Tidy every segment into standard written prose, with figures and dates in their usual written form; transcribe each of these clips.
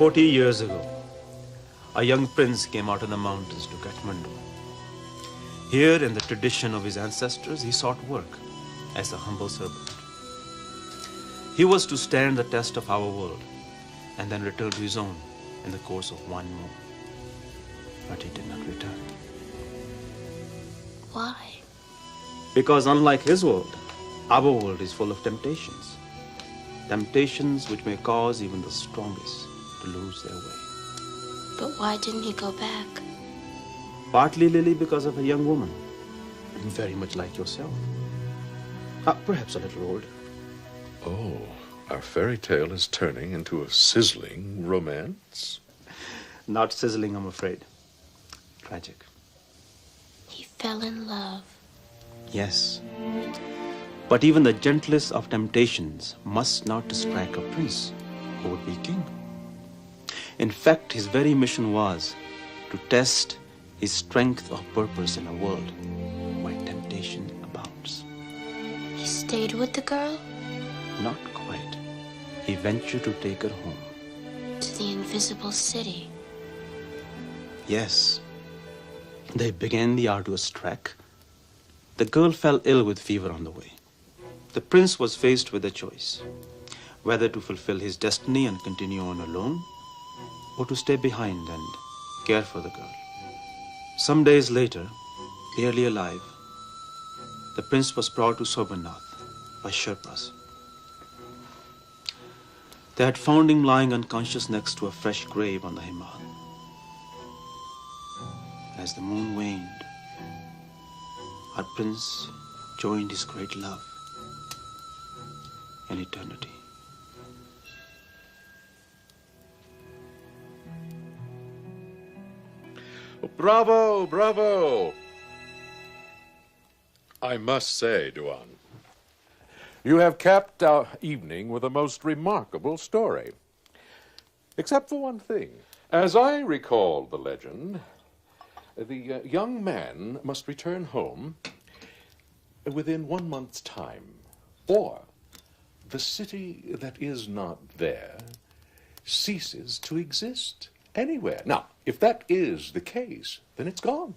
40 years ago, a young prince came out of the mountains to Kathmandu. Here, in the tradition of his ancestors, he sought work as a humble servant. He was to stand the test of our world and then return to his own in the course of one moon. But he did not return. Why? Because unlike his world, our world is full of temptations. Temptations which may cause even the strongest to lose their way. But why didn't he go back? Partly, Lily, because of a young woman, very much like yourself. Perhaps a little old. Oh, our fairy tale is turning into a sizzling romance. Not sizzling, I'm afraid. Tragic. He fell in love. Yes. But even the gentlest of temptations must not distract a prince who would be king. In fact, his very mission was to test his strength of purpose in a world where temptation abounds. He stayed with the girl? Not quite. He ventured to take her home. To the invisible city? Yes. They began the arduous trek. The girl fell ill with fever on the way. The prince was faced with a choice, whether to fulfill his destiny and continue on alone, or to stay behind and care for the girl. Some days later, barely alive, the prince was brought to Sobernath by Sherpas. They had found him lying unconscious next to a fresh grave on the Himal. As the moon waned, our prince joined his great love in eternity. Bravo, bravo! I must say, Duan, you have capped our evening with a most remarkable story. Except for one thing. As I recall the legend, the young man must return home within 1 month's time, or the city that is not there ceases to exist anywhere. Now, if that is the case, then it's gone.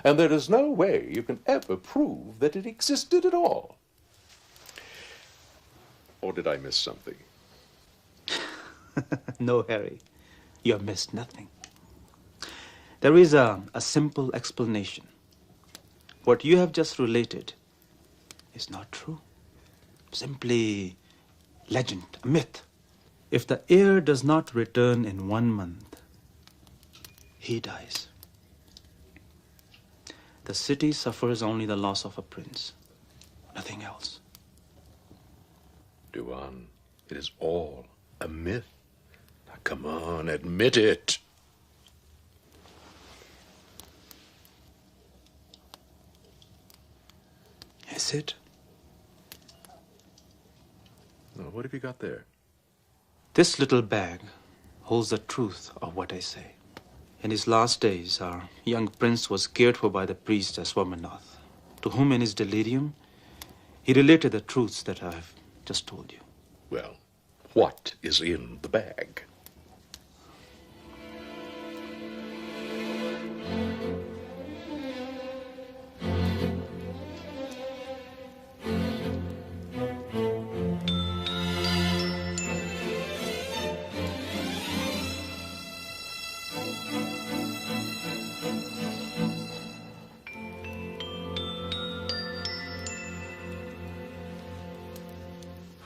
And there is no way you can ever prove that it existed at all. Or did I miss something? No, Harry. You have missed nothing. There is a simple explanation. What you have just related is not true. Simply legend, a myth. If the heir does not return in 1 month, he dies. The city suffers only the loss of a prince, nothing else. Duan, it is all a myth. Now, come on, admit it. Is it? Now, what have you got there? This little bag holds the truth of what I say. In his last days, our young prince was cared for by the priest at Swaminath, to whom in his delirium, he related the truths that I have just told you. Well, what is in the bag?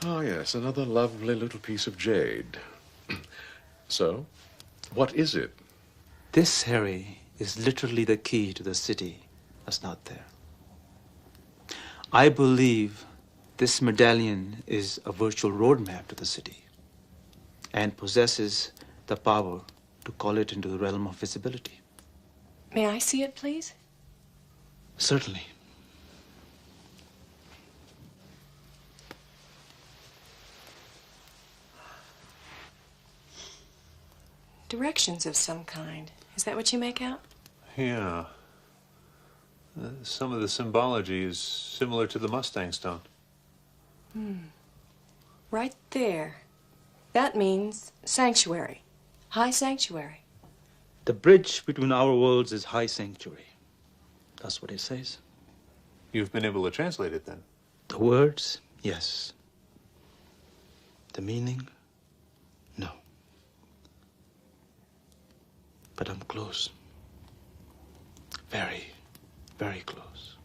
Oh, yes, another lovely little piece of jade. So, what is it? This, Harry, is literally the key to the city that's not there. I believe this medallion is a virtual roadmap to the city and possesses the power to call it into the realm of visibility. May I see it, please? Certainly. Directions of some kind. Is that what you make out? Yeah. Some of the symbology is similar to the Mustang stone. Right there. That means sanctuary, High sanctuary. The bridge between our worlds is high sanctuary. That's what it says. You've been able to translate it then? The words, yes. The meaning, no. But I'm close. Very, very close.